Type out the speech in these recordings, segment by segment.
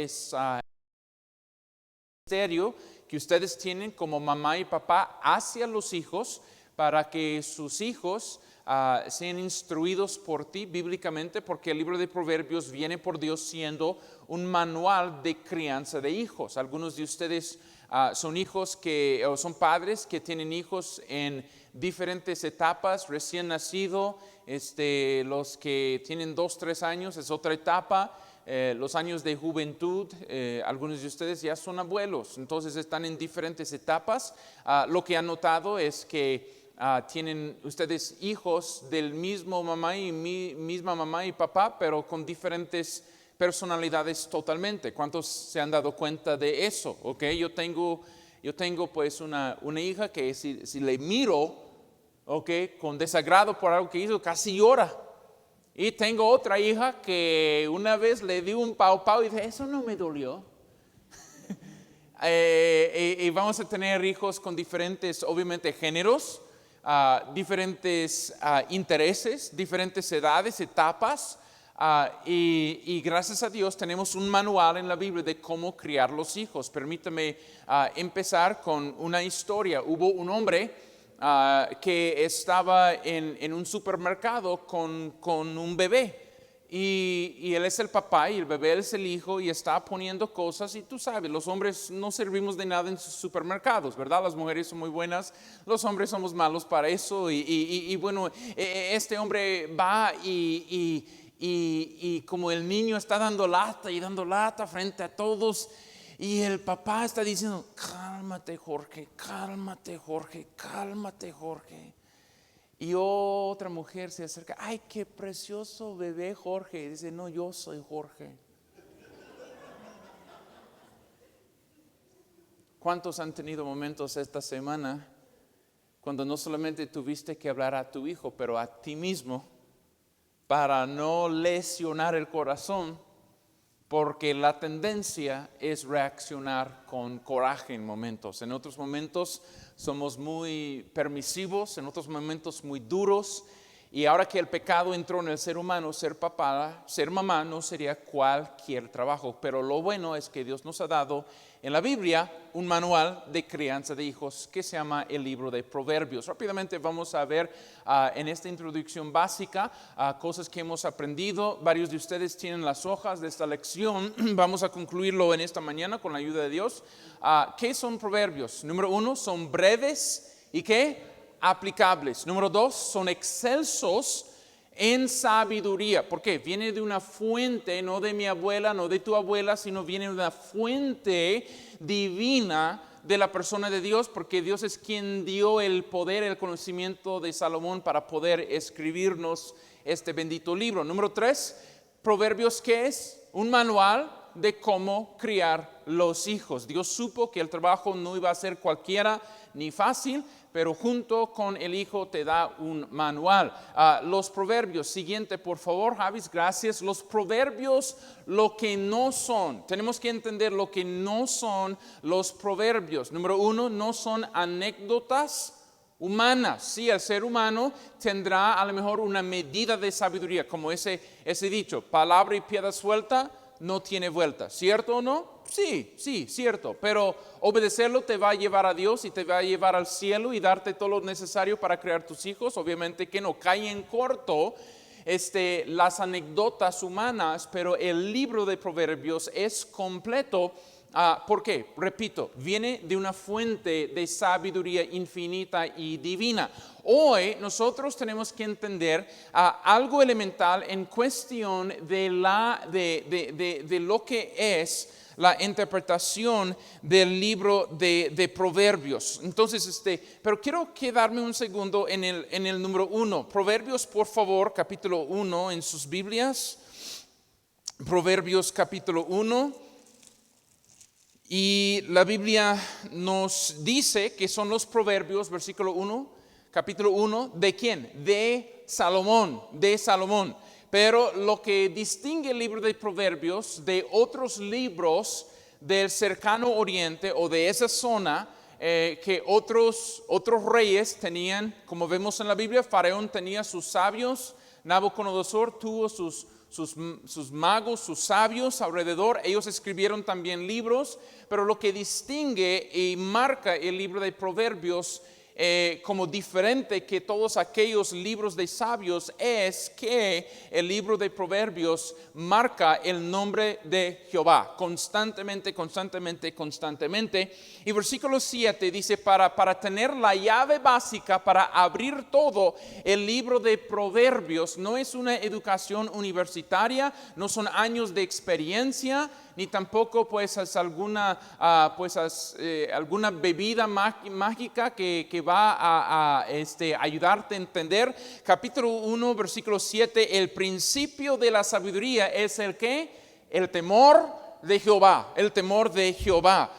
es ministerio que ustedes tienen como mamá y papá hacia los hijos para que sus hijos sean instruidos por ti bíblicamente, porque el libro de Proverbios viene por Dios siendo un manual de crianza de hijos. Algunos de ustedes son hijos o son padres que tienen hijos en diferentes etapas, recién nacido, los que tienen 2, 3 años es otra etapa. Los años de juventud, algunos de ustedes ya son abuelos, entonces están en diferentes etapas. Lo que han notado es que tienen ustedes hijos del mismo misma mamá y papá, pero con diferentes personalidades totalmente. ¿Cuántos se han dado cuenta de eso? Okay, yo tengo pues una hija que si le miro, con desagrado por algo que hizo, casi llora. Y tengo otra hija que una vez le di un pau y dije, eso no me dolió. Y vamos a tener hijos con diferentes, obviamente, géneros, diferentes intereses, diferentes edades, etapas. Y gracias a Dios tenemos un manual en la Biblia de cómo criar los hijos. Permítame empezar con una historia. Hubo un hombre que estaba en un supermercado con un bebé y él es el papá y el bebé es el hijo y está poniendo cosas, y tú sabes, los hombres no servimos de nada en sus supermercados, ¿verdad? Las mujeres son muy buenas, los hombres somos malos para eso y bueno, este hombre va y como el niño está dando lata frente a todos, y el papá está diciendo, cálmate Jorge, cálmate Jorge, cálmate Jorge. Y otra mujer se acerca, ay, qué precioso bebé Jorge. Y dice, no, yo soy Jorge. ¿Cuántos han tenido momentos esta semana cuando no solamente tuviste que hablar a tu hijo, pero a ti mismo para no lesionar el corazón? Porque la tendencia es reaccionar con coraje en momentos. En otros momentos somos muy permisivos, en otros momentos muy duros. Y ahora que el pecado entró en el ser humano, ser papá, ser mamá no sería cualquier trabajo. Pero lo bueno es que Dios nos ha dado en la Biblia un manual de crianza de hijos que se llama el libro de Proverbios. Rápidamente vamos a ver en esta introducción básica cosas que hemos aprendido. Varios de ustedes tienen las hojas de esta lección. Vamos a concluirlo en esta mañana con la ayuda de Dios. ¿Qué son proverbios? Número 1, son breves y ¿qué? Aplicables. Número 2, son excelsos en sabiduría. ¿Por qué? Viene de una fuente, no de mi abuela, no de tu abuela, sino viene de una fuente divina de la persona de Dios, porque Dios es quien dio el poder, el conocimiento de Salomón para poder escribirnos este bendito libro. Número 3, Proverbios, ¿qué es? Un manual de cómo criar los hijos. Dios supo que el trabajo no iba a ser cualquiera ni fácil, pero junto con el hijo te da un manual. Los proverbios, siguiente por favor, Javis, gracias. Los proverbios, lo que no son, tenemos que entender lo que no son los proverbios. Número 1, no son anécdotas humanas. Sí, el ser humano tendrá a lo mejor una medida de sabiduría, como ese dicho, palabra y piedra suelta no tiene vuelta, ¿cierto o no? Sí, cierto, pero obedecerlo te va a llevar a Dios y te va a llevar al cielo y darte todo lo necesario para crear tus hijos. Obviamente que no cae en corto las anécdotas humanas, pero el libro de Proverbios es completo. ¿Por qué? Repito, viene de una fuente de sabiduría infinita y divina. Hoy nosotros tenemos que entender algo elemental en cuestión de lo que es la interpretación del libro de Proverbios. Entonces, pero quiero quedarme un segundo en el número 1. Proverbios, por favor, capítulo 1 en sus Biblias. Proverbios capítulo 1. Y la Biblia nos dice que son los proverbios, versículo 1, capítulo 1, ¿de quién? De Salomón. Pero lo que distingue el libro de Proverbios de otros libros del cercano oriente o de esa zona, que otros reyes tenían, como vemos en la Biblia, Faraón tenía sus sabios, Nabucodonosor tuvo sus sus magos, sus sabios alrededor. Ellos escribieron también libros, pero lo que distingue y marca el libro de Proverbios como diferente que todos aquellos libros de sabios es que el libro de Proverbios marca el nombre de Jehová constantemente. Y versículo 7 dice, para tener la llave básica para abrir todo el libro de Proverbios, no es una educación universitaria, no son años de experiencia, ni tampoco pues es alguna bebida mágica que va a ayudarte a entender. Capítulo 1, versículo 7, el principio de la sabiduría es el ¿qué? El temor de Jehová, el temor de Jehová.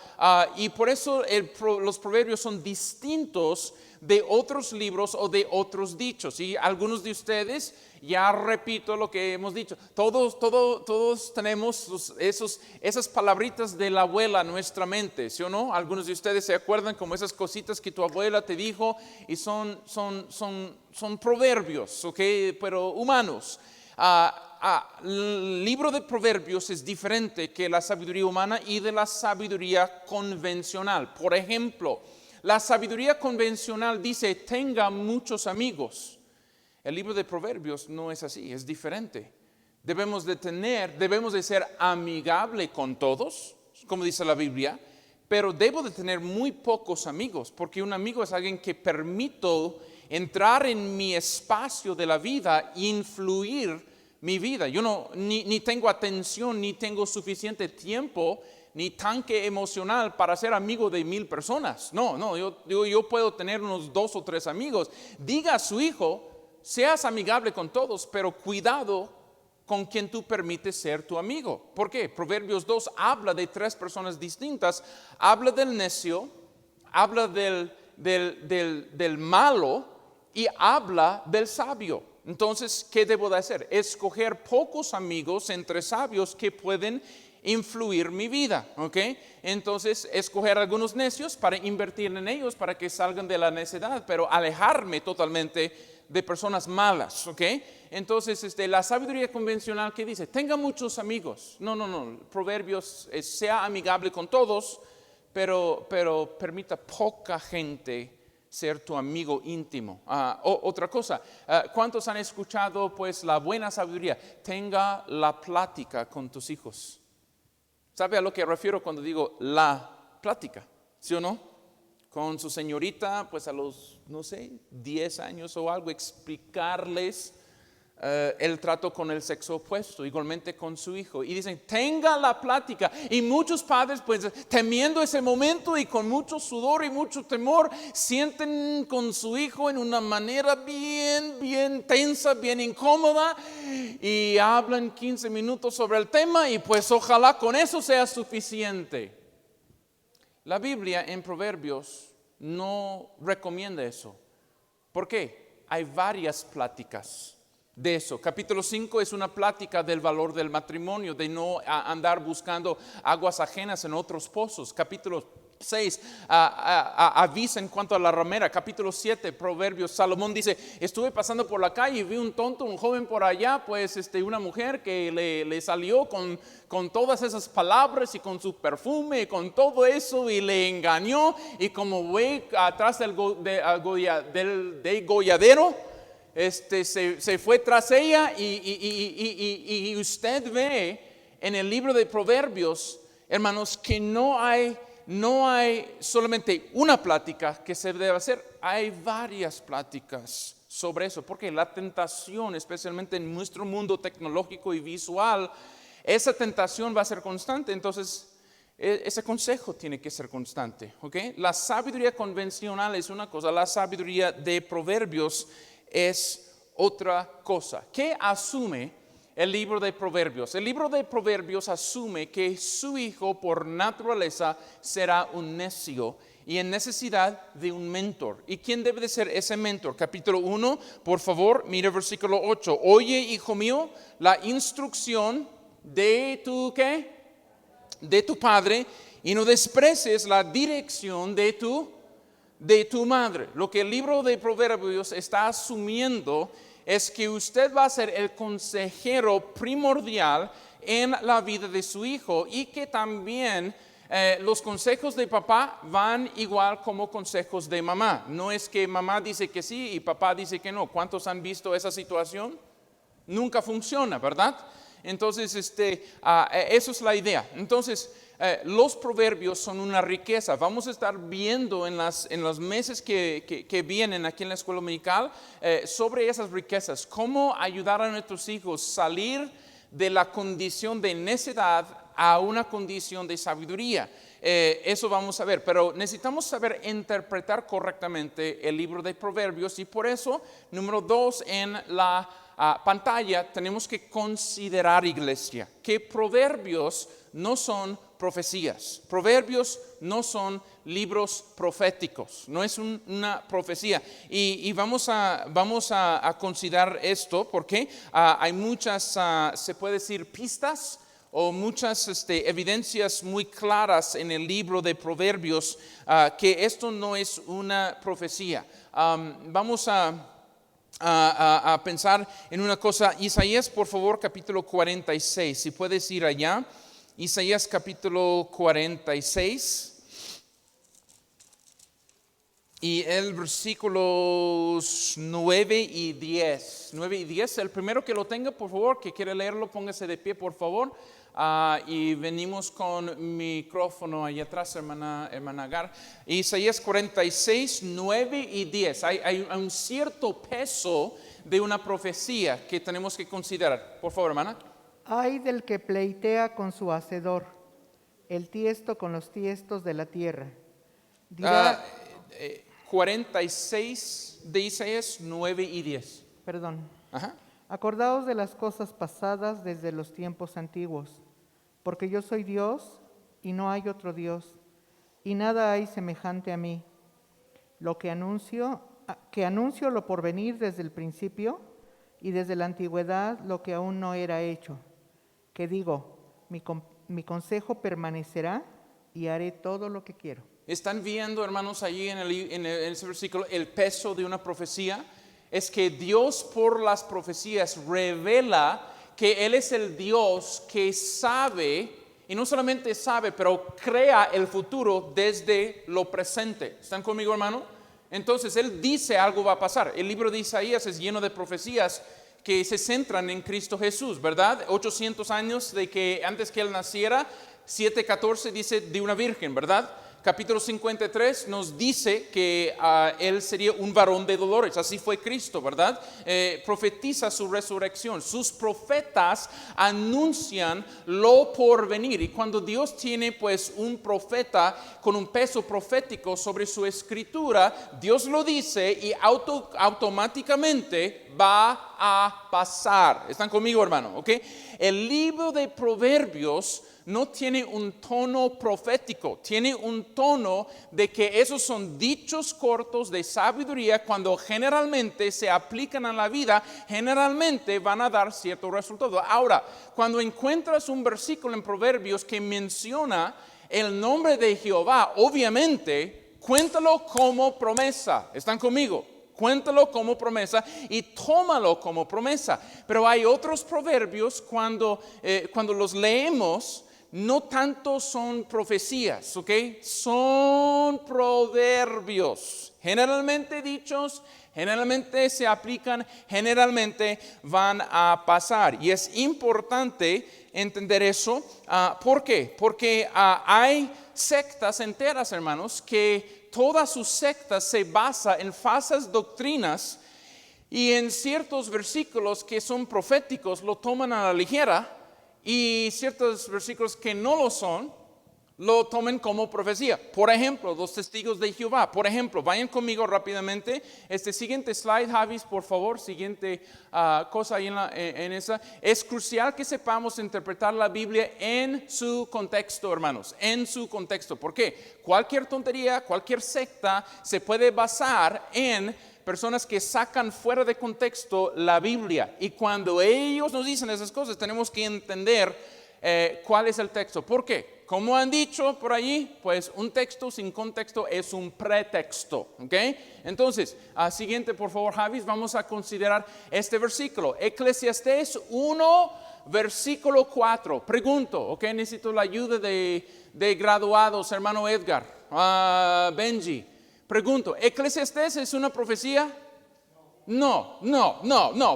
Y por eso los proverbios son distintos de otros libros o de otros dichos. Y algunos de ustedes, ya repito lo que hemos dicho, todos tenemos esas palabritas de la abuela en nuestra mente, ¿sí o no? Algunos de ustedes se acuerdan como esas cositas que tu abuela te dijo y son proverbios, ¿ok? Pero humanos. El libro de Proverbios es diferente que la sabiduría humana y de la sabiduría convencional. Por ejemplo, la sabiduría convencional dice, tenga muchos amigos. El libro de Proverbios no es así, es diferente. Debemos de ser amigable con todos, como dice la Biblia, pero debo de tener muy pocos amigos, porque un amigo es alguien que permito entrar en mi espacio de la vida, influir mi vida. Yo ni tengo atención, ni tengo suficiente tiempo, ni tanque emocional para ser amigo de 1,000 personas. No, yo puedo tener unos 2 o 3 amigos. Diga a su hijo, seas amigable con todos, pero cuidado con quien tú permites ser tu amigo. ¿Por qué? Proverbios 2 habla de 3 personas distintas. Habla del necio, habla del malo y habla del sabio. Entonces, ¿qué debo de hacer? Escoger pocos amigos entre sabios que pueden influir mi vida, ¿ok? Entonces, escoger algunos necios para invertir en ellos para que salgan de la necedad, pero alejarme totalmente de personas malas, ¿ok? Entonces, la sabiduría convencional que dice, tenga muchos amigos. No, Proverbios sea amigable con todos, pero permita poca gente ser tu amigo íntimo. Otra cosa, ¿cuántos han escuchado pues la buena sabiduría? Tenga la plática con tus hijos. ¿Sabe a lo que refiero cuando digo la plática? ¿Sí o no? Con su señorita, pues a los, 10 años o algo, explicarles el trato con el sexo opuesto, igualmente con su hijo. Y dicen, tenga la plática. Y muchos padres, pues temiendo ese momento y con mucho sudor y mucho temor, sienten con su hijo en una manera bien tensa, bien incómoda, y hablan 15 minutos sobre el tema y pues ojalá con eso sea suficiente. La Biblia en Proverbios no recomienda eso. ¿Por qué? Hay varias pláticas de eso. Capítulo 5 es una plática del valor del matrimonio, de no andar buscando aguas ajenas en otros pozos. Capítulo 6 avisa en cuanto a la ramera. Capítulo 7, Proverbios, Salomón dice, estuve pasando por la calle y vi un joven por allá, pues una mujer que le salió con todas esas palabras y con su perfume y con todo eso y le engañó, y como ve atrás del degolladero, se fue tras ella, y usted ve en el libro de Proverbios, hermanos, que no hay solamente una plática que se debe hacer, hay varias pláticas sobre eso, porque la tentación, especialmente en nuestro mundo tecnológico y visual, esa tentación va a ser constante. Entonces ese consejo tiene que ser constante, ¿ok? La sabiduría convencional es una cosa, la sabiduría de Proverbios es otra cosa. ¿Qué asume el libro de Proverbios? El libro de Proverbios asume que su hijo por naturaleza será un necio y en necesidad de un mentor. ¿Y quién debe de ser ese mentor? Capítulo 1, por favor, mire versículo 8. Oye, hijo mío, la instrucción de tu ¿qué? De tu padre, y no desprecies la dirección de tu madre. Lo que el libro de Proverbios está asumiendo es que usted va a ser el consejero primordial en la vida de su hijo y que también los consejos de papá van igual como consejos de mamá. No es que mamá dice que sí y papá dice que no. ¿Cuántos han visto esa situación? Nunca funciona, ¿verdad? Entonces, eso es la idea. Entonces, los proverbios son una riqueza. Vamos a estar viendo en los meses que vienen aquí en la escuela dominical sobre esas riquezas. Cómo ayudar a nuestros hijos a salir de la condición de necedad a una condición de sabiduría. Eso vamos a ver, pero necesitamos saber interpretar correctamente el libro de Proverbios y por eso, número 2 en la pantalla, tenemos que considerar, iglesia, que Proverbios no son profecías. Proverbios no son libros proféticos, no es una profecía. Y vamos a considerar esto porque hay muchas, se puede decir, pistas o muchas evidencias muy claras en el libro de Proverbios que esto no es una profecía. Vamos a pensar en una cosa. Isaías, por favor, capítulo 46, si puedes ir allá. Isaías capítulo 46 y el versículos 9 y 10. 9 y 10, el primero que lo tenga, por favor, que quiere leerlo, póngase de pie, por favor. Y venimos con micrófono allá atrás, hermana Agar. Isaías 46, 9 y 10. Hay un cierto peso de una profecía que tenemos que considerar. Por favor, hermana. Ay del que pleitea con su hacedor, el tiesto con los tiestos de la tierra. Dirá, 46 de Isaías, 9 y 10. Perdón. Ajá. Acordaos de las cosas pasadas desde los tiempos antiguos, porque yo soy Dios y no hay otro Dios, y nada hay semejante a mí. Lo que anuncio lo por venir desde el principio, y desde la antigüedad lo que aún no era hecho. Que digo, mi consejo permanecerá y haré todo lo que quiero. ¿Están viendo, hermanos, allí en ese versículo el peso de una profecía? Es que Dios por las profecías revela que Él es el Dios que sabe, y no solamente sabe, pero crea el futuro desde lo presente. ¿Están conmigo, hermano? Entonces Él dice algo va a pasar. El libro de Isaías es lleno de profecías que se centran en Cristo Jesús, ¿verdad? 800 años de que antes que Él naciera, 7:14 dice de una virgen, ¿verdad? Capítulo 53 nos dice que Él sería un varón de dolores, así fue Cristo, ¿verdad? Profetiza su resurrección. Sus profetas anuncian lo por venir. Y cuando Dios tiene pues un profeta con un peso profético sobre su escritura, Dios lo dice y automáticamente va a pasar. ¿Están conmigo, hermano? ¿Ok? El libro de Proverbios no tiene un tono profético, tiene un tono de que esos son dichos cortos de sabiduría cuando generalmente se aplican a la vida, generalmente van a dar cierto resultado. Ahora, cuando encuentras un versículo en Proverbios que menciona el nombre de Jehová, obviamente, cuéntalo como promesa. ¿Están conmigo? Cuéntalo como promesa y tómalo como promesa. Pero hay otros proverbios cuando los leemos, no tanto son profecías, ¿ok? Son proverbios, generalmente dichos, generalmente se aplican, generalmente van a pasar. Y es importante entender eso. ¿Por qué? Porque hay sectas enteras, hermanos, que todas sus sectas se basan en falsas doctrinas y en ciertos versículos que son proféticos lo toman a la ligera. Y ciertos versículos que no lo son, lo tomen como profecía. Por ejemplo, los testigos de Jehová. Por ejemplo, vayan conmigo rápidamente. Siguiente slide, Javis, por favor. Siguiente cosa ahí en esa. Es crucial que sepamos interpretar la Biblia en su contexto, hermanos. En su contexto. ¿Por qué? Cualquier tontería, cualquier secta se puede basar en personas que sacan fuera de contexto la Biblia. Y cuando ellos nos dicen esas cosas, tenemos que entender cuál es el texto. ¿Por qué? como han dicho por allí, pues un texto sin contexto es un pretexto, ¿ok? Entonces, siguiente por favor, Javis, vamos a considerar este versículo. Eclesiastés 1, versículo 4. Pregunto, ¿ok? Necesito la ayuda de graduados, hermano Edgar, Benji. Pregunto, ¿Eclesiastés es una profecía? No,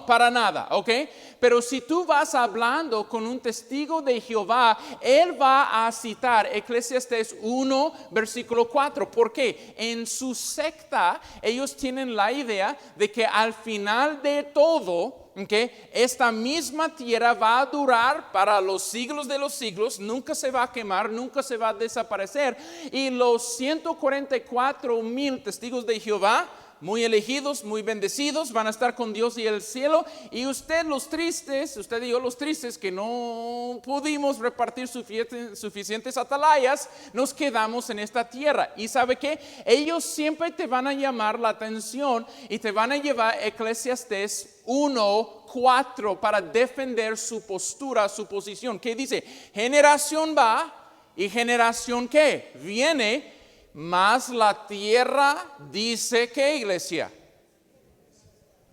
para nada, ¿ok? Pero si tú vas hablando con un testigo de Jehová, él va a citar Eclesiastés 1, versículo 4. ¿Por qué? En su secta, ellos tienen la idea de que al final de todo, ¿okay? Esta misma tierra va a durar para los siglos de los siglos, nunca se va a quemar, nunca se va a desaparecer. Y los 144,000 testigos de Jehová, muy elegidos, muy bendecidos, van a estar con Dios y el cielo. Y usted y yo los tristes que no pudimos repartir suficientes atalayas, nos quedamos en esta tierra. ¿Y sabe qué? Ellos siempre te van a llamar la atención y te van a llevar a Eclesiastés 1:4 para defender su postura, su posición. ¿Qué dice? Generación va y generación ¿qué? Viene. Más la tierra dice ¿qué, iglesia?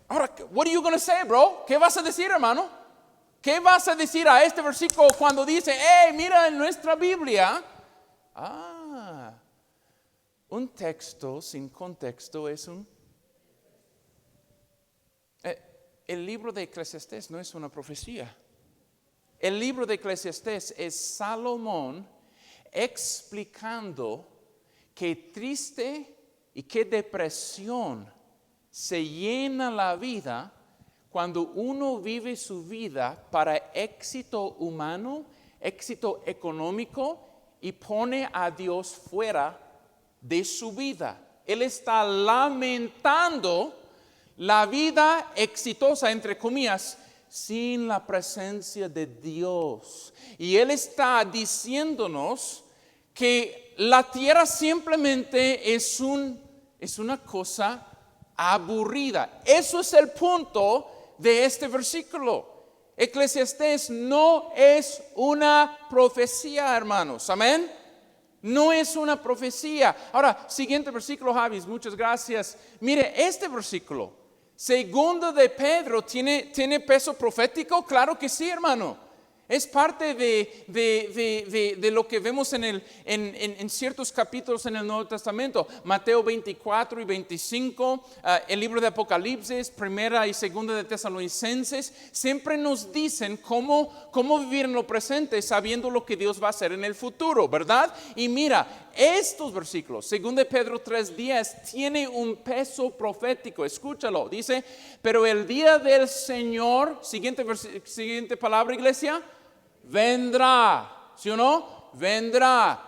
Ahora, what are you going to say, bro? ¿Qué vas a decir, hermano? ¿Qué vas a decir a este versículo cuando dice, mira en nuestra Biblia? Un texto sin contexto es el libro de Eclesiastés no es una profecía. El libro de Eclesiastés es Salomón explicando qué triste y qué depresión se llena la vida cuando uno vive su vida para éxito humano, éxito económico y pone a Dios fuera de su vida. Él está lamentando la vida exitosa, entre comillas, sin la presencia de Dios. Y Él está diciéndonos que la tierra simplemente es una cosa aburrida. Eso es el punto de este versículo. Eclesiastés no es una profecía, hermanos. Amén. No es una profecía. Ahora, siguiente versículo, Javis, muchas gracias. Mire, este versículo, segundo de Pedro, ¿tiene peso profético? Claro que sí, hermano. Es parte de lo que vemos en ciertos capítulos en el Nuevo Testamento. Mateo 24 y 25, el libro de Apocalipsis, primera y segunda de Tesalonicenses, siempre nos dicen cómo vivir en lo presente sabiendo lo que Dios va a hacer en el futuro, ¿verdad? Y mira, estos versículos, según de Pedro 3:10, tiene un peso profético. Escúchalo, dice, pero el día del Señor, siguiente palabra, iglesia, vendrá, ¿sí o no? Vendrá.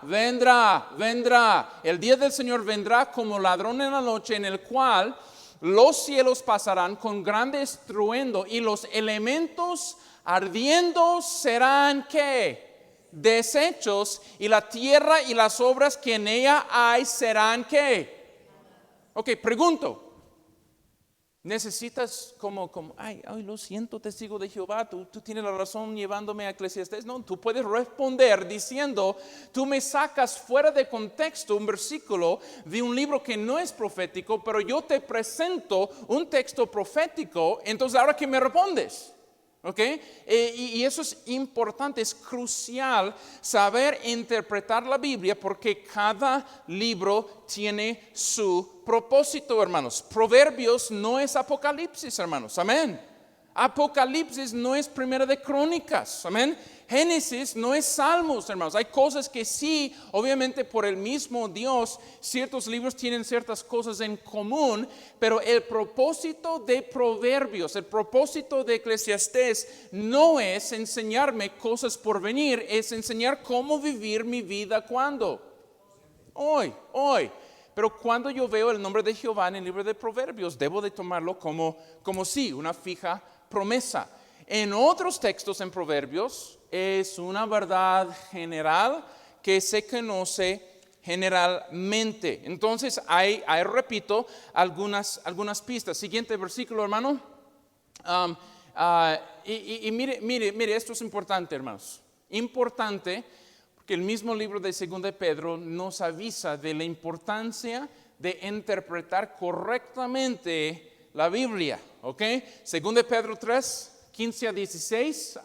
El día del Señor vendrá como ladrón en la noche, en el cual los cielos pasarán con grande estruendo y los elementos ardiendo serán ¿qué? Deshechos, y la tierra y las obras que en ella hay serán ¿qué? Ok, pregunto. Necesitas ay, lo siento, testigo de Jehová, tú tienes la razón llevándome a Eclesiastés. No, tú puedes responder diciendo, tú me sacas fuera de contexto un versículo de un libro que no es profético, pero yo te presento un texto profético, entonces ahora ¿qué me respondes? ¿Ok? Y eso es importante, es crucial saber interpretar la Biblia porque cada libro tiene su propósito, hermanos. Proverbios no es Apocalipsis, hermanos. Amén. Apocalipsis no es Primera de Crónicas. Amén. Génesis no es Salmos, hermanos. Hay cosas que sí, obviamente por el mismo Dios, ciertos libros tienen ciertas cosas en común, pero el propósito de Proverbios, el propósito de Eclesiastés no es enseñarme cosas por venir, es enseñar cómo vivir mi vida. ¿Cuándo? Hoy. Pero cuando yo veo el nombre de Jehová en el libro de Proverbios, debo de tomarlo como sí, una fija promesa. En otros textos en Proverbios es una verdad general que se conoce generalmente. Entonces hay repito, algunas pistas. Siguiente versículo, hermano. Y mire, esto es importante, hermanos. Importante, que el mismo libro de 2 de Pedro nos avisa de la importancia de interpretar correctamente la Biblia, ¿ok? 2 de Pedro 3, 15 a 16.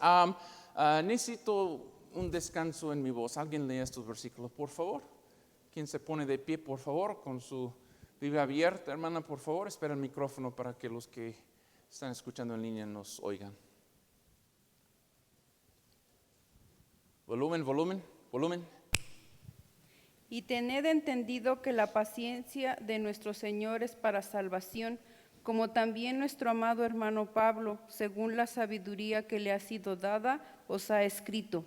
Necesito un descanso en mi voz. ¿Alguien lee estos versículos, por favor? ¿Quién se pone de pie, por favor, con su Biblia abierta? Hermana, por favor, espera el micrófono para que los que están escuchando en línea nos oigan. Volumen. Y tened entendido que la paciencia de nuestro Señor es para salvación, como también nuestro amado hermano Pablo, según la sabiduría que le ha sido dada, os ha escrito.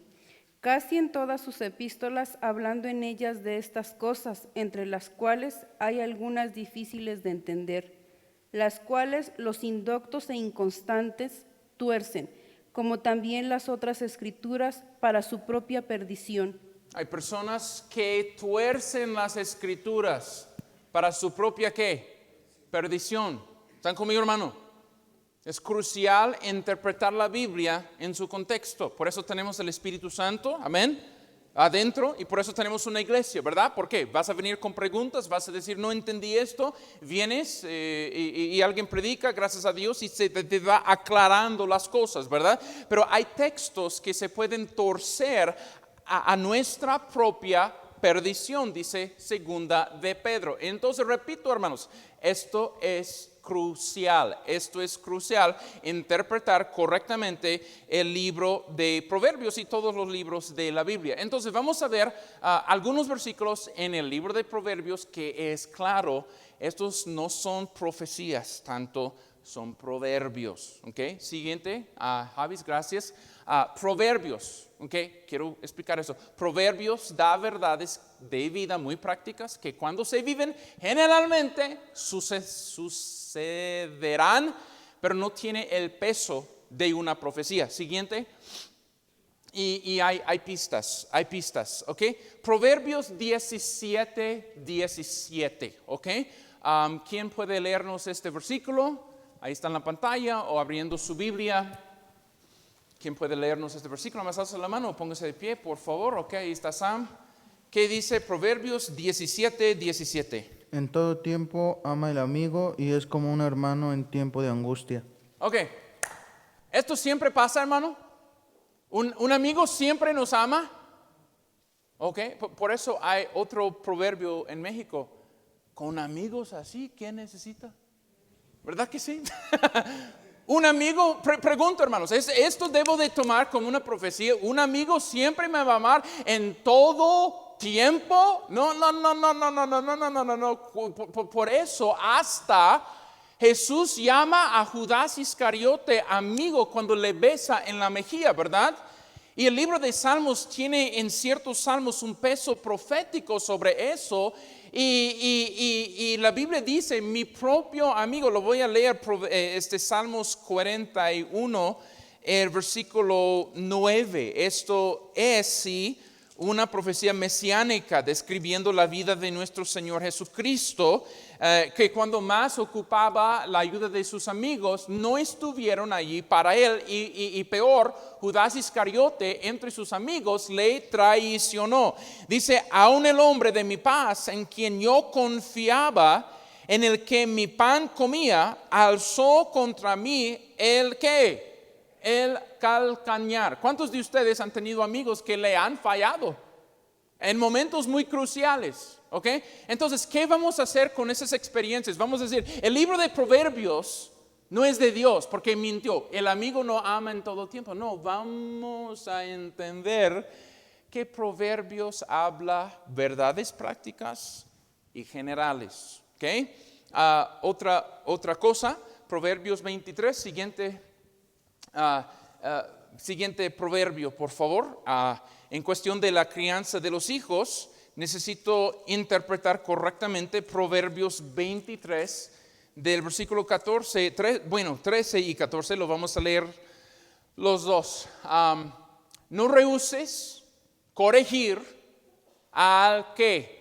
Casi en todas sus epístolas, hablando en ellas de estas cosas, entre las cuales hay algunas difíciles de entender, las cuales los indoctos e inconstantes tuercen, como también las otras escrituras, para su propia perdición. Hay personas que tuercen las escrituras para su propia ¿qué? Perdición. ¿Están conmigo, hermano? Es crucial interpretar la Biblia en su contexto. Por eso tenemos el Espíritu Santo, amén, adentro, y por eso tenemos una iglesia, ¿verdad? ¿Por qué? Vas a venir con preguntas, vas a decir, no entendí esto, vienes y alguien predica, gracias a Dios, y se te va aclarando las cosas, ¿verdad? Pero hay textos que se pueden torcer a nuestra propia perdición, dice 2 de Pedro. Entonces, repito, hermanos, esto es crucial, interpretar correctamente el libro de Proverbios y todos los libros de la Biblia. Entonces vamos a ver algunos versículos en el libro de Proverbios que es claro, estos no son profecías, tanto son proverbios. ¿Okay? Siguiente, Javis, gracias. Proverbios, ¿okay? Quiero explicar eso. Proverbios da verdades de vida muy prácticas que cuando se viven generalmente sucederán, pero no tiene el peso de una profecía. Siguiente. Y hay pistas, ¿ok? Proverbios 17, ¿ok? ¿Quién puede leernos este versículo? Ahí está en la pantalla o abriendo su Biblia. ¿Quién puede leernos este versículo? Más alza la mano, póngase de pie, por favor. Ok, ahí está Sam. ¿Qué dice Proverbios 17? En todo tiempo ama el amigo y es como un hermano en tiempo de angustia. Ok, ¿esto siempre pasa, hermano? ¿Un amigo siempre nos ama? Ok, por eso hay otro proverbio en México. Con amigos así, ¿quién necesita? ¿Verdad que sí? Un amigo, pregunto, hermanos, ¿esto debo de tomar como una profecía? ¿Un amigo siempre me va a amar en todo tiempo? No. Por eso hasta Jesús llama a Judas Iscariote amigo cuando le besa en la mejilla, ¿verdad? Y el libro de Salmos tiene en ciertos salmos un peso profético sobre eso. Y la Biblia dice, mi propio amigo, lo voy a leer, Salmos 41, el versículo 9. Esto es, sí, una profecía mesiánica describiendo la vida de nuestro Señor Jesucristo, que cuando más ocupaba la ayuda de sus amigos, no estuvieron allí para él, y peor, Judas Iscariote entre sus amigos le traicionó. Dice, aun el hombre de mi paz, en quien yo confiaba, en el que mi pan comía, alzó contra mí el ¿qué? El calcañar. ¿Cuántos de ustedes han tenido amigos que le han fallado en momentos muy cruciales? ¿Ok? Entonces, ¿qué vamos a hacer con esas experiencias? Vamos a decir, el libro de Proverbios no es de Dios porque mintió. El amigo no ama en todo tiempo. No, vamos a entender que Proverbios habla verdades prácticas y generales. ¿Ok? Otra cosa, Proverbios 23, siguiente proverbio, por favor. En cuestión de la crianza de los hijos, necesito interpretar correctamente Proverbios 23, del versículo 13 y 14, lo vamos a leer los dos. No rehuses corregir al ¿qué?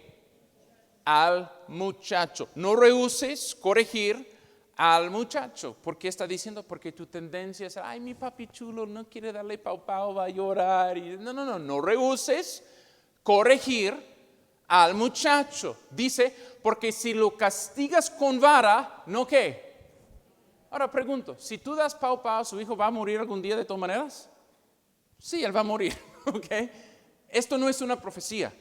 Al muchacho. No rehuses corregir al muchacho. ¿Por qué está diciendo? Porque tu tendencia es, ay, mi papi chulo no quiere darle pau, va a llorar. No rehuses corregir al muchacho. Dice, porque si lo castigas con vara, ¿no qué? Ahora pregunto, si tú das pau pau, ¿su hijo va a morir algún día de todas maneras? Sí, él va a morir, ¿ok? Esto no es una profecía,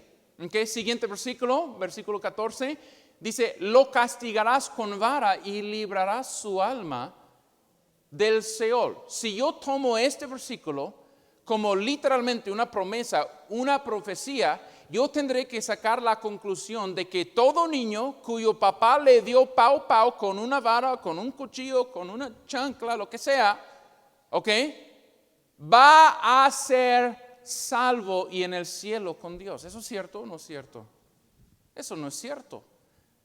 ¿ok? Siguiente versículo, versículo 14, dice, lo castigarás con vara y librarás su alma del Seol. Si yo tomo este versículo como literalmente una promesa, una profecía, yo tendré que sacar la conclusión de que todo niño cuyo papá le dio pau pau con una vara, con un cuchillo, con una chancla, lo que sea, ¿ok? Va a ser salvo y en el cielo con Dios. ¿Eso es cierto o no es cierto? Eso no es cierto.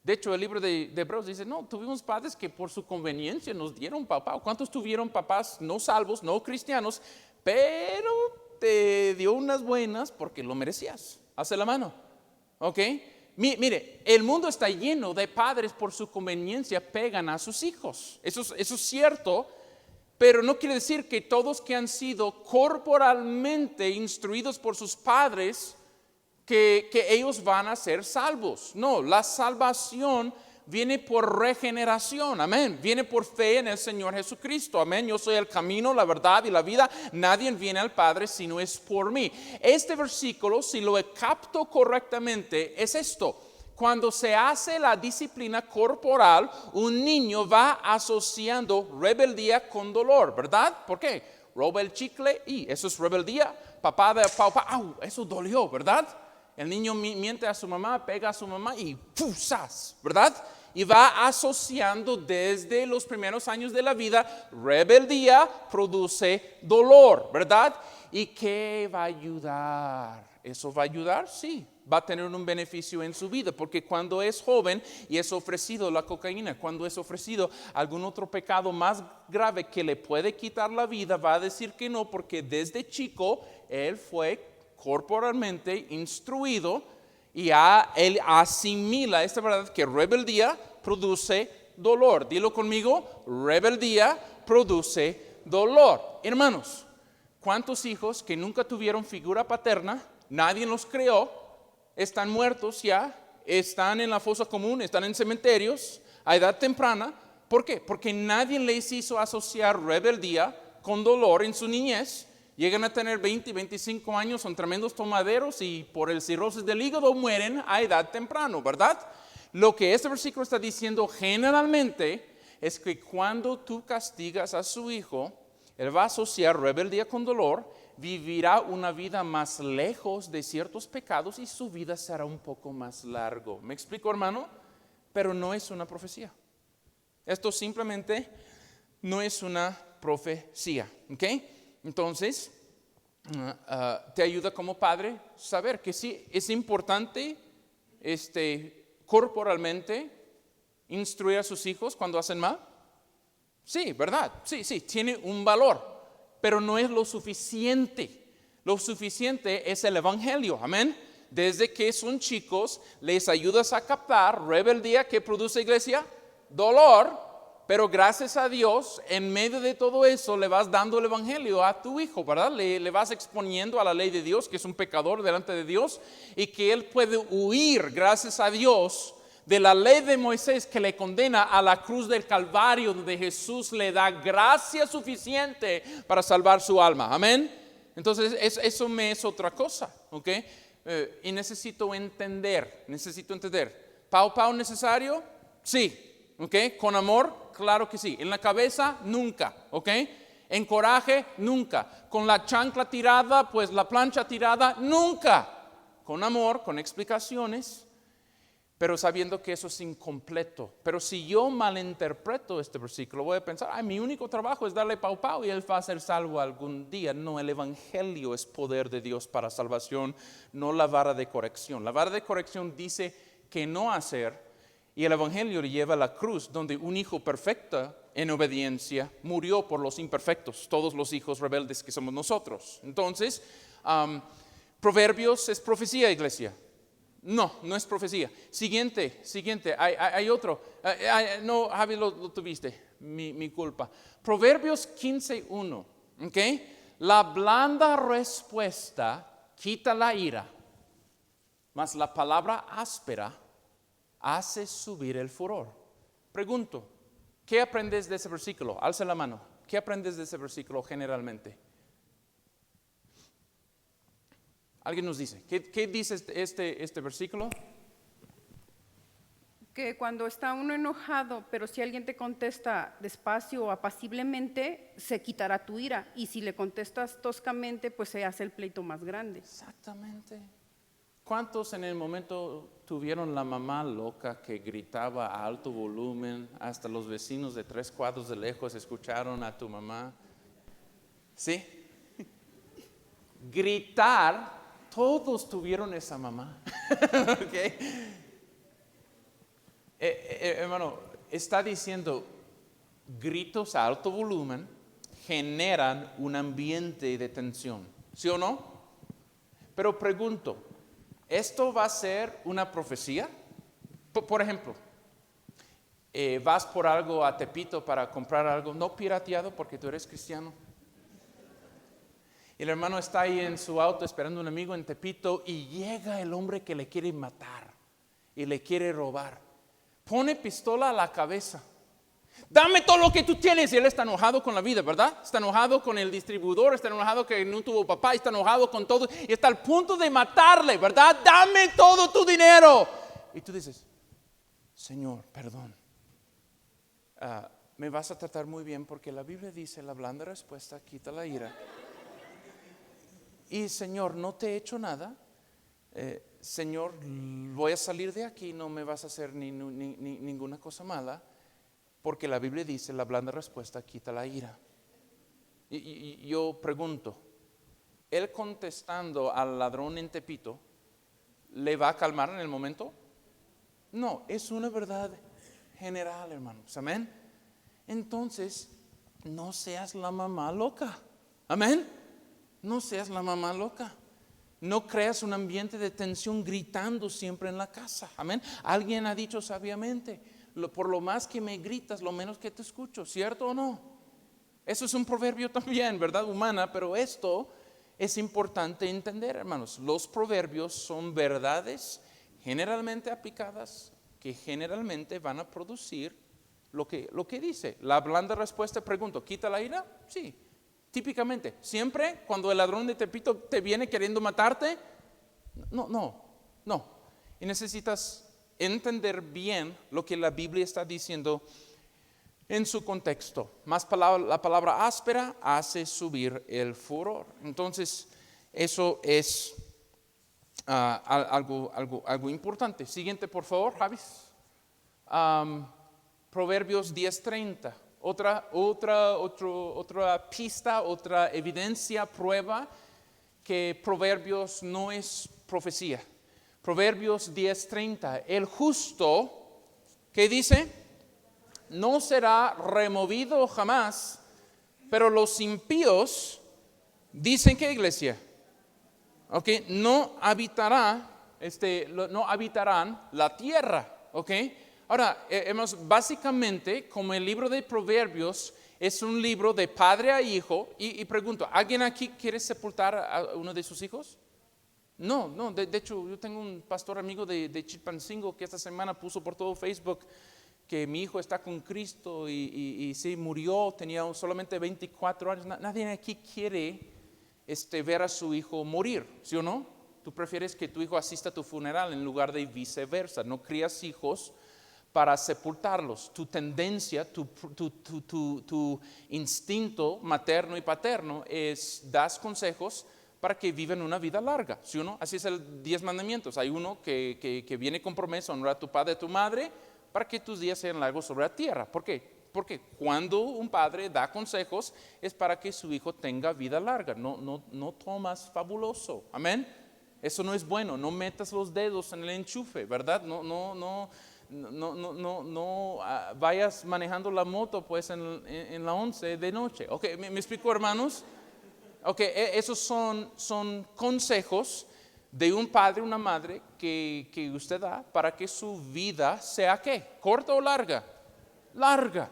De hecho, el libro de Hebreos dice, no, tuvimos padres que por su conveniencia nos dieron pau pau. ¿Cuántos tuvieron papás no salvos, no cristianos, pero te dio unas buenas porque lo merecías? Hace la mano, ¿ok? Mire, el mundo está lleno de padres por su conveniencia pegan a sus hijos. Eso es cierto, pero no quiere decir que todos que han sido corporalmente instruidos por sus padres, que ellos van a ser salvos. No, la salvación viene por regeneración, amén. Viene por fe en el Señor Jesucristo, amén. Yo soy el camino, la verdad y la vida. Nadie viene al Padre si no es por mí. Este versículo, si lo capto correctamente, es esto. Cuando se hace la disciplina corporal, un niño va asociando rebeldía con dolor, ¿verdad? ¿Por qué? Roba el chicle y eso es rebeldía. Papá de papá, ¡au! Eso dolió, ¿verdad? El niño miente a su mamá, pega a su mamá y ¡pusas! ¿Verdad? Y va asociando desde los primeros años de la vida, rebeldía produce dolor, ¿verdad? ¿Y qué va a ayudar? ¿Eso va a ayudar? Sí, va a tener un beneficio en su vida, porque cuando es joven y es ofrecido la cocaína, cuando es ofrecido algún otro pecado más grave que le puede quitar la vida, va a decir que no, porque desde chico él fue corporalmente instruido y él asimila esta verdad que rebeldía produce dolor. Dilo conmigo, rebeldía produce dolor. Hermanos, ¿cuántos hijos que nunca tuvieron figura paterna, nadie los creó, están muertos ya, están en la fosa común, están en cementerios a edad temprana? ¿Por qué? Porque nadie les hizo asociar rebeldía con dolor en su niñez. Llegan a tener 20, 25 años, son tremendos tomaderos y por el cirrosis del hígado mueren a edad temprana, ¿verdad? Lo que este versículo está diciendo generalmente es que cuando tú castigas a su hijo, él va a asociar rebeldía con dolor, vivirá una vida más lejos de ciertos pecados y su vida será un poco más largo. ¿Me explico, hermano? Pero no es una profecía. Esto simplemente no es una profecía, ¿ok? Entonces, te ayuda como padre saber que sí, es importante corporalmente instruir a sus hijos cuando hacen mal. Sí, ¿verdad? Sí, tiene un valor, pero no es lo suficiente. Lo suficiente es el evangelio, amén. Desde que son chicos, les ayudas a captar rebeldía que produce iglesia, dolor. Pero gracias a Dios, en medio de todo eso, le vas dando el evangelio a tu hijo, ¿verdad? Le vas exponiendo a la ley de Dios, que es un pecador delante de Dios, y que él puede huir, gracias a Dios, de la ley de Moisés que le condena a la cruz del Calvario, donde Jesús le da gracia suficiente para salvar su alma. Amén. Entonces, eso me es otra cosa, ¿ok? Y necesito entender. ¿Pau necesario? Sí, ¿ok? ¿Con amor? Claro que sí. En la cabeza, nunca, ¿ok? En coraje, nunca. Con la chancla tirada, pues la plancha tirada, nunca. Con amor, con explicaciones, pero sabiendo que eso es incompleto. Pero si yo malinterpreto este versículo, voy a pensar, mi único trabajo es darle pau pau y él va a ser salvo algún día. No, el evangelio es poder de Dios para salvación, no la vara de corrección. La vara de corrección dice que no hacer. Y el evangelio le lleva a la cruz, donde un hijo perfecto en obediencia murió por los imperfectos, todos los hijos rebeldes que somos nosotros. Entonces, Proverbios es profecía, iglesia. No es profecía. Siguiente, hay otro. No, Javi, lo tuviste, mi culpa. Proverbios 15:1, ¿ok? La blanda respuesta quita la ira, mas la palabra áspera hace subir el furor. Pregunto, ¿qué aprendes de ese versículo? Alza la mano. ¿Qué aprendes de ese versículo generalmente? Alguien nos dice, ¿qué dice este versículo? Que cuando está uno enojado, pero si alguien te contesta despacio o apaciblemente, se quitará tu ira. Y si le contestas toscamente, pues se hace el pleito más grande. Exactamente. ¿Cuántos en el momento tuvieron la mamá loca que gritaba a alto volumen? Hasta los vecinos de 3 cuadros de lejos escucharon a tu mamá. ¿Sí? Gritar, todos tuvieron esa mamá. ¿Okay? Hermano, está diciendo, gritos a alto volumen generan un ambiente de tensión, ¿sí o no? Pero pregunto, ¿esto va a ser una profecía? Por ejemplo, vas por algo a Tepito para comprar algo, no pirateado porque tú eres cristiano. El hermano está ahí en su auto esperando a un amigo en Tepito y llega el hombre que le quiere matar y le quiere robar. Pone pistola a la cabeza. Dame todo lo que tú tienes. Y él está enojado con la vida, ¿verdad? Está enojado con el distribuidor, está enojado que no tuvo papá, está enojado con todo. Y está al punto de matarle, ¿verdad? Dame todo tu dinero. Y tú dices, Señor, perdón. Me vas a tratar muy bien porque la Biblia dice, la blanda respuesta quita la ira. Y Señor, no te he hecho nada. Señor, voy a salir de aquí, no me vas a hacer ninguna cosa mala, porque la Biblia dice, la blanda respuesta quita la ira. Y yo pregunto, él contestando al ladrón en Tepito, ¿le va a calmar en el momento? No, es una verdad general, hermanos, amén. Entonces, no seas la mamá loca, amén. No seas la mamá loca. No creas un ambiente de tensión gritando siempre en la casa. Amén. Alguien ha dicho sabiamente, por lo más que me gritas, lo menos que te escucho. ¿Cierto o no? Eso es un proverbio también, ¿verdad? Humana, pero esto es importante entender, hermanos. Los proverbios son verdades generalmente aplicadas que generalmente van a producir lo que dice. La blanda respuesta, pregunto, ¿quita la ira? Sí. Típicamente, siempre cuando el ladrón de Tepito te viene queriendo matarte, no. Y necesitas entender bien lo que la Biblia está diciendo en su contexto. La palabra áspera hace subir el furor. Entonces, eso es algo importante. Siguiente, por favor, Javis. Proverbios 10:30. Otra pista, otra evidencia, prueba que Proverbios no es profecía. Proverbios 10:30. El justo, ¿qué dice? No será removido jamás, pero los impíos, ¿dicen qué, iglesia? Okay, no habitarán la tierra, ¿ok? Ahora, básicamente, como el libro de Proverbios es un libro de padre a hijo, y pregunto, ¿alguien aquí quiere sepultar a uno de sus hijos? No, de hecho, yo tengo un pastor amigo de Chilpancingo que esta semana puso por todo Facebook que mi hijo está con Cristo y sí, murió, tenía solamente 24 años. Nadie aquí quiere ver a su hijo morir, ¿sí o no? Tú prefieres que tu hijo asista a tu funeral en lugar de viceversa. No crías hijos para sepultarlos. Tu tendencia, tu instinto materno y paterno das consejos para que vivan una vida larga, ¿sí o no? Así es el 10 mandamientos. Hay uno que viene con promesa, honrar a tu padre y a tu madre, para que tus días sean largos sobre la tierra. ¿Por qué? Porque cuando un padre da consejos es para que su hijo tenga vida larga. No tomas fabuloso, amén. Eso no es bueno. No metas los dedos en el enchufe, ¿verdad? No vayas manejando la moto pues en la 11 de noche. Ok, ¿me explico, hermanos? Ok, esos son consejos de un padre, una madre que usted da para que su vida sea ¿qué? ¿Corta o larga? Larga.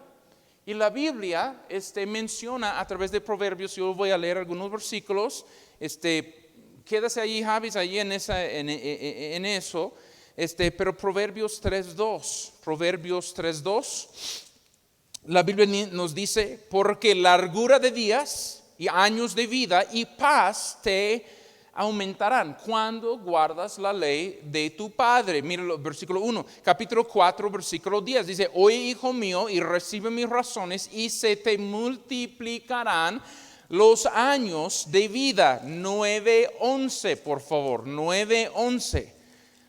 Y la Biblia menciona a través de Proverbios, yo voy a leer algunos versículos, quédase allí, Javis, allí en eso. Pero Proverbios 3:2, la Biblia nos dice, porque largura de días y años de vida y paz te aumentarán cuando guardas la ley de tu padre. Mira el versículo 1, capítulo 4, versículo 10, dice, oye, hijo mío, y recibe mis razones, y se te multiplicarán los años de vida. 9:11, por favor, 9:11.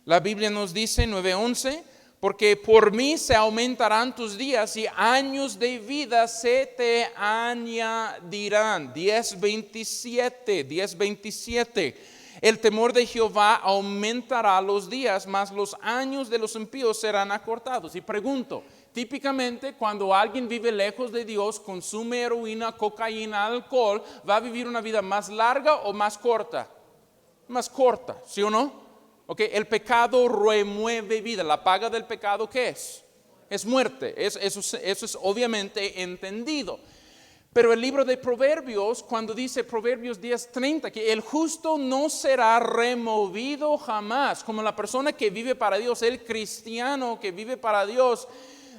La Biblia nos dice, 9:11, porque por mí se aumentarán tus días y años de vida se te añadirán. 10:27. El temor de Jehová aumentará los días, mas los años de los impíos serán acortados. Y pregunto, típicamente cuando alguien vive lejos de Dios, consume heroína, cocaína, alcohol, ¿va a vivir una vida más larga o más corta? Más corta, ¿sí o no? Okay, el pecado remueve vida. La paga del pecado, ¿qué es? Es muerte. Eso es obviamente entendido. Pero el libro de Proverbios, cuando dice Proverbios 10:30, que el justo no será removido jamás, como la persona que vive para Dios, el cristiano que vive para Dios,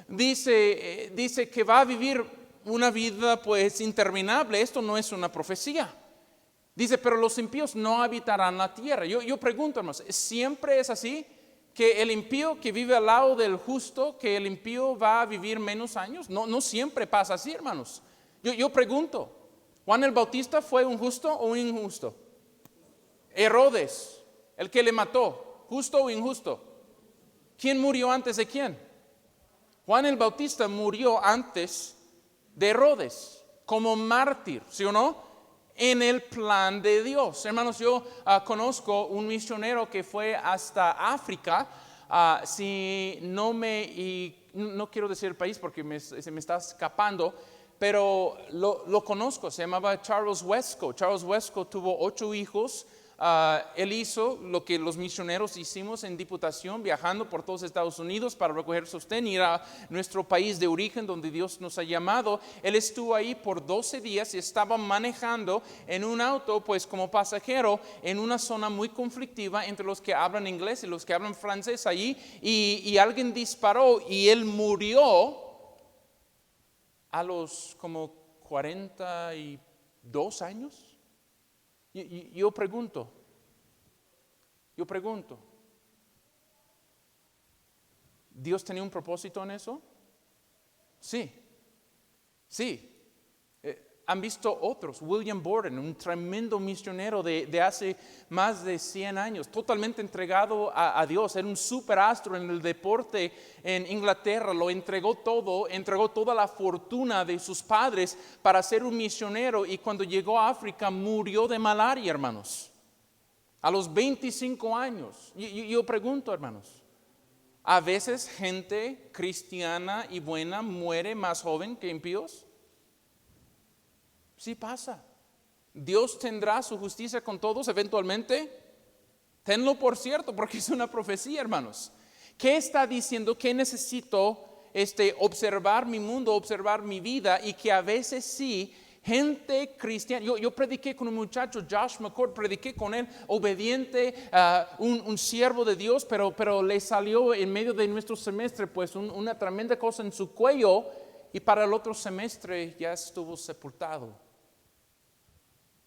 dice que va a vivir una vida pues interminable. Esto no es una profecía. Dice, pero los impíos no habitarán la tierra. Yo pregunto, hermanos, ¿siempre es así? ¿Que el impío que vive al lado del justo, que el impío va a vivir menos años? No siempre pasa así, hermanos. Yo pregunto, ¿Juan el Bautista fue un justo o un injusto? Herodes, el que le mató, ¿justo o injusto? ¿Quién murió antes de quién? Juan el Bautista murió antes de Herodes, como mártir, ¿sí o no? En el plan de Dios. Hermanos, yo conozco un misionero que fue hasta África. No quiero decir el país porque se me está escapando, pero lo conozco. Se llamaba Charles Wesco. Charles Wesco tuvo 8 hijos. Él hizo lo que los misioneros hicimos en Diputación, viajando por todos Estados Unidos para recoger sostén, ir a nuestro país de origen donde Dios nos ha llamado. Él estuvo ahí por 12 días y estaba manejando en un auto pues como pasajero en una zona muy conflictiva entre los que hablan inglés y los que hablan francés allí, y alguien disparó y él murió a los como 42 años. Yo pregunto, ¿Dios tenía un propósito en eso? Sí. Han visto otros, William Borden, un tremendo misionero de hace más de 100 años, totalmente entregado a Dios, era un superastro en el deporte en Inglaterra, lo entregó toda la fortuna de sus padres para ser un misionero, y cuando llegó a África murió de malaria, hermanos, a los 25 años. Yo pregunto, hermanos, ¿a veces gente cristiana y buena muere más joven que impíos? Sí pasa. ¿Dios tendrá su justicia con todos eventualmente? Tenlo por cierto, porque es una profecía, hermanos. ¿Qué está diciendo? Que necesito observar mi mundo, observar mi vida, y que a veces sí, gente cristiana. Yo prediqué con un muchacho, Josh McCord, prediqué con él, obediente, un siervo de Dios, pero le salió en medio de nuestro semestre pues una tremenda cosa en su cuello, y para el otro semestre ya estuvo sepultado.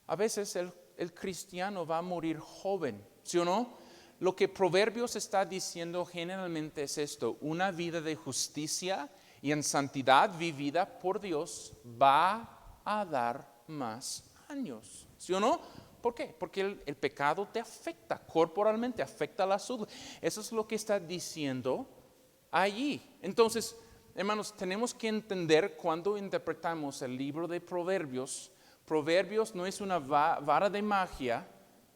A veces el cristiano va a morir joven, ¿sí o no? Lo que Proverbios está diciendo generalmente es esto: una vida de justicia y en santidad vivida por Dios va a dar más años, ¿sí o no? ¿Por qué? Porque el pecado te afecta corporalmente, afecta la salud. Eso es lo que está diciendo allí. Entonces, hermanos, tenemos que entender cuando interpretamos el libro de Proverbios. Proverbios no es una vara de magia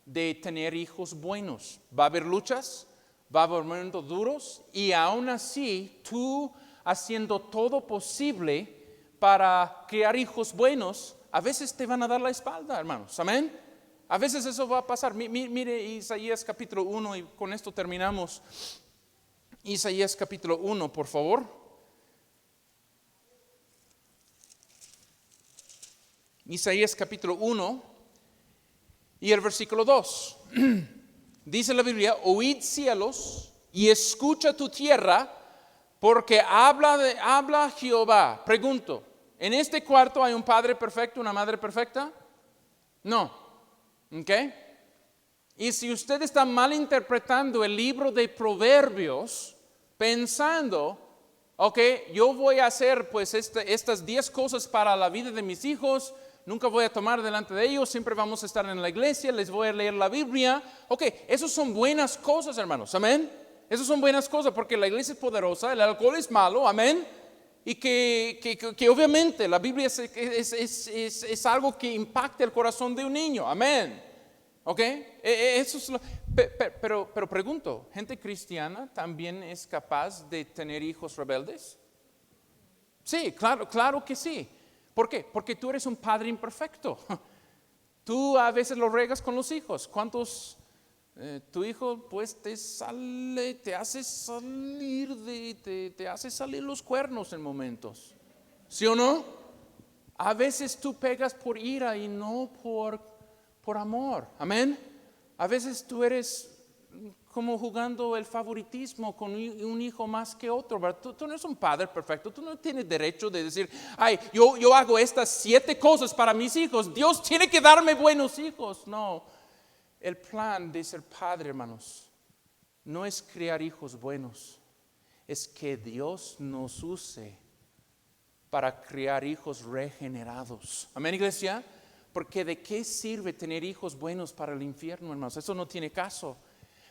de tener hijos buenos. Va a haber luchas, va a haber momentos duros, y aún así tú haciendo todo posible para criar hijos buenos, a veces te van a dar la espalda, hermanos. Amén. A veces eso va a pasar. Mire Isaías capítulo 1, y con esto terminamos. Isaías capítulo 1, por favor. Isaías capítulo 1, Y el versículo 2. Dice la Biblia, oíd cielos y escucha tu tierra, porque habla Jehová. Pregunto, ¿en este cuarto hay un padre perfecto, una madre perfecta? No. ¿Ok? Y si usted está malinterpretando el libro de Proverbios, pensando, ok, yo voy a hacer pues estas 10 cosas para la vida de mis hijos, nunca voy a tomar delante de ellos, siempre vamos a estar en la iglesia, les voy a leer la Biblia. Ok, esas son buenas cosas, hermanos, amén. Esas son buenas cosas porque la iglesia es poderosa, el alcohol es malo, amén. Y que obviamente la Biblia es algo que impacta el corazón de un niño, amén. Ok, eso es pero pregunto, ¿gente cristiana también es capaz de tener hijos rebeldes? Sí, claro que sí. ¿Por qué? Porque tú eres un padre imperfecto. Tú a veces lo regas con los hijos. ¿Cuántos? Tu hijo pues te hace salir los cuernos en momentos. ¿Sí o no? A veces tú pegas por ira y no por amor. Amén. A veces tú eres como jugando el favoritismo con un hijo más que otro, ¿verdad? Tú no eres un padre perfecto, tú no tienes derecho de decir, ay, yo hago estas 7 cosas para mis hijos, Dios tiene que darme buenos hijos. No, el plan de ser padre, hermanos, no es criar hijos buenos, es que Dios nos use para criar hijos regenerados. Amén, iglesia. Porque ¿de qué sirve tener hijos buenos para el infierno, hermanos? Eso no tiene caso.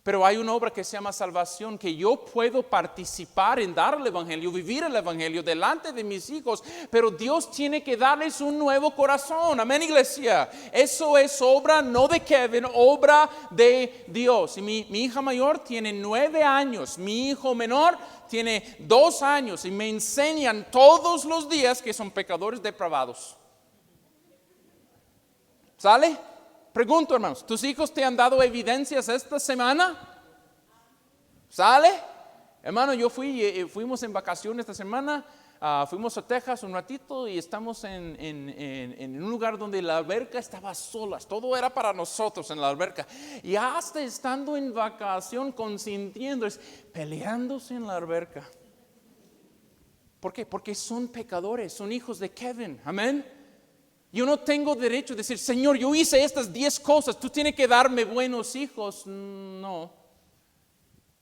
Pero hay una obra que se llama salvación, que yo puedo participar en dar el evangelio, vivir el evangelio delante de mis hijos, pero Dios tiene que darles un nuevo corazón. Amén, iglesia. Eso es obra no de Kevin, obra de Dios. Y mi hija mayor tiene 9 años, mi hijo menor tiene 2 años y me enseñan todos los días que son pecadores depravados. ¿Sale? Pregunto, hermanos, ¿tus hijos te han dado evidencias esta semana? ¿Sale? Hermano, fuimos en vacaciones esta semana, fuimos a Texas un ratito y estamos en un lugar donde la alberca estaba sola, todo era para nosotros en la alberca. Y hasta estando en vacación, consintiendo, peleándose en la alberca. ¿Por qué? Porque son pecadores, son hijos de Kevin, amén. Yo no tengo derecho a decir, Señor, yo hice estas 10 cosas, tú tienes que darme buenos hijos. No,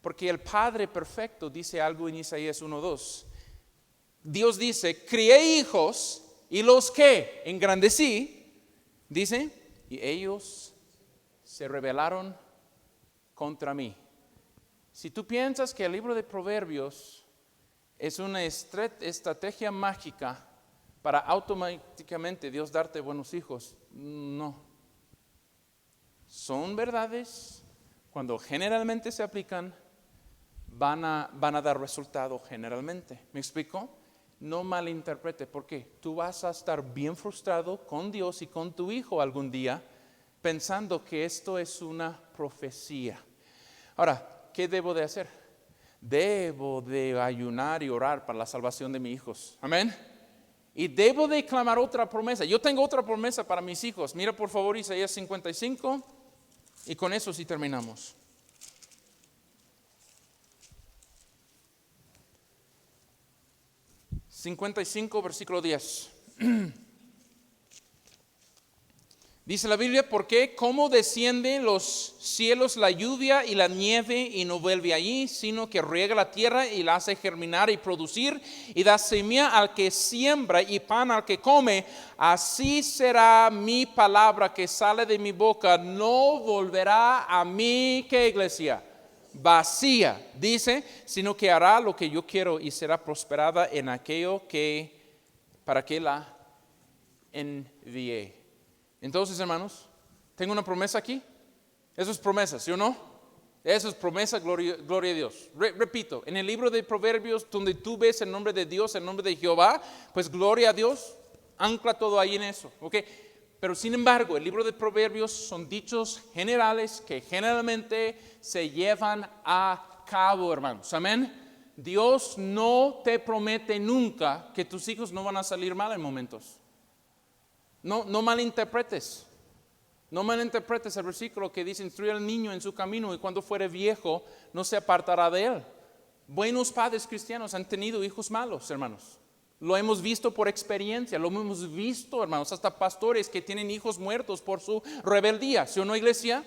porque el Padre perfecto dice algo en Isaías 1:2. Dios dice, crié hijos y los que engrandecí, dice, y ellos se rebelaron contra mí. Si tú piensas que el libro de Proverbios es una estrategia mágica para automáticamente Dios darte buenos hijos, no. Son verdades, cuando generalmente se aplican, van a dar resultado generalmente. ¿Me explico? No malinterprete, porque tú vas a estar bien frustrado con Dios y con tu hijo algún día, pensando que esto es una profecía. Ahora, ¿qué debo de hacer? Debo de ayunar y orar para la salvación de mis hijos. Amén. Y debo de clamar otra promesa. Yo tengo otra promesa para mis hijos. Mira por favor Isaías 55 y con eso sí terminamos. Versículo 10. Dice la Biblia, porque como desciende los cielos la lluvia y la nieve y no vuelve allí, sino que riega la tierra y la hace germinar y producir y da semilla al que siembra y pan al que come, así será mi palabra que sale de mi boca, no volverá a mí, ¿qué, iglesia? Vacía, dice, sino que hará lo que yo quiero y será prosperada en aquello para que la envié. Entonces, hermanos, tengo una promesa aquí. Eso es promesa, ¿sí o no? Eso es promesa, gloria a Dios. Repito, en el libro de Proverbios, donde tú ves el nombre de Dios, el nombre de Jehová, pues gloria a Dios, ancla todo ahí en eso, ¿ok? Pero sin embargo, el libro de Proverbios son dichos generales que generalmente se llevan a cabo, hermanos. Amén. Dios no te promete nunca que tus hijos no van a salir mal en momentos. No malinterpretes. No malinterpretes el versículo que dice, instruye al niño en su camino y cuando fuere viejo no se apartará de él. Buenos padres cristianos han tenido hijos malos, hermanos. Lo hemos visto por experiencia, lo hemos visto, hermanos, hasta pastores que tienen hijos muertos por su rebeldía. ¿Sí o no, iglesia?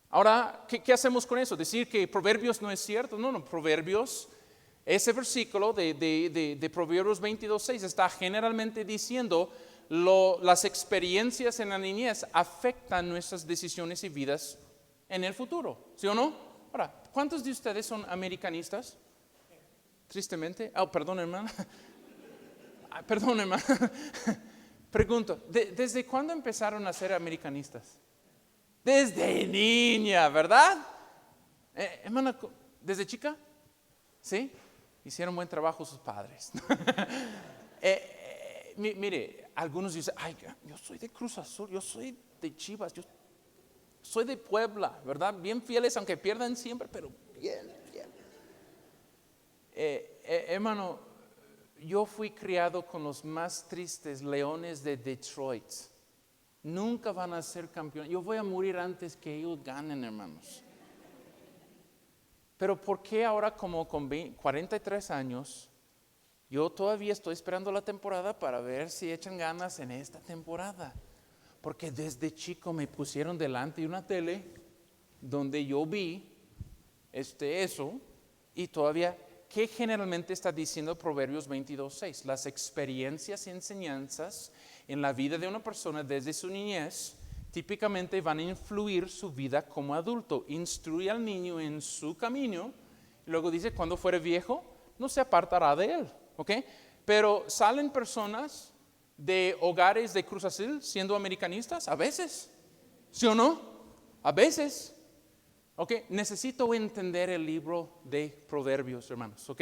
Ahora, ¿qué hacemos con eso? ¿Decir que Proverbios no es cierto? No, Proverbios, ese versículo de Proverbios 22:6 está generalmente diciendo las experiencias en la niñez afectan nuestras decisiones y vidas en el futuro. ¿Sí o no? Ahora, ¿cuántos de ustedes son americanistas? Tristemente. Perdón, hermana. Perdón, hermana. Pregunto, ¿desde cuándo empezaron a ser americanistas? Desde niña, ¿verdad? Hermana, ¿desde chica? ¿Sí? Hicieron buen trabajo sus padres. Mire, algunos dicen, ay, yo soy de Cruz Azul, yo soy de Chivas, yo soy de Puebla, ¿verdad? Bien fieles, aunque pierdan siempre, pero bien. Hermano, yo fui criado con los más tristes Leones de Detroit. Nunca van a ser campeones. Yo voy a morir antes que ellos ganen, hermanos. Pero ¿por qué ahora como con 43 años, yo todavía estoy esperando la temporada para ver si echan ganas en esta temporada? Porque desde chico me pusieron delante de una tele donde yo vi eso y todavía, ¿qué generalmente está diciendo Proverbios 22:6? Las experiencias y enseñanzas en la vida de una persona desde su niñez típicamente van a influir su vida como adulto. Instruye al niño en su camino. Y luego dice, cuando fuere viejo, no se apartará de él. ¿Ok? Pero salen personas de hogares de Cruz Azul siendo americanistas, a veces. ¿Sí o no? A veces. ¿Ok? Necesito entender el libro de Proverbios, hermanos. ¿Ok?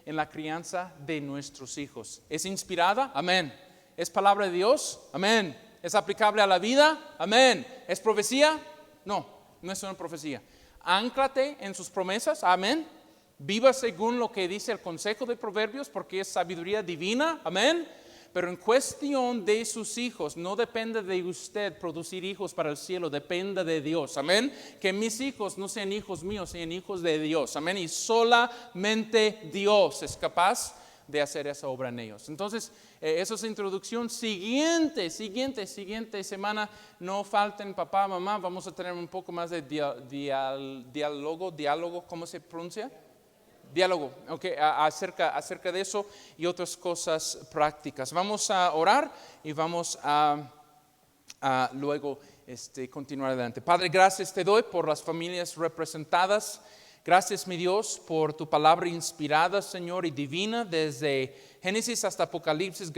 En la crianza de nuestros hijos. ¿Es inspirada? Amén. ¿Es palabra de Dios? Amén. ¿Es aplicable a la vida? Amén. ¿Es profecía? No es una profecía. Ánclate en sus promesas. Amén. Viva según lo que dice el consejo de Proverbios, porque es sabiduría divina. Amén. Pero en cuestión de sus hijos, no depende de usted producir hijos para el cielo, depende de Dios. Amén. Que mis hijos no sean hijos míos, sean hijos de Dios. Amén. Y solamente Dios es capaz de hacer esa obra en ellos. Entonces, eso es introducción. Siguiente semana, no falten papá, mamá, vamos a tener un poco más de diálogo, ¿cómo se pronuncia? Diálogo, okay, acerca de eso y otras cosas prácticas. Vamos a orar y vamos a luego continuar adelante. Padre, gracias te doy por las familias representadas. Gracias, mi Dios, por tu palabra inspirada, Señor, y divina desde Génesis hasta Apocalipsis.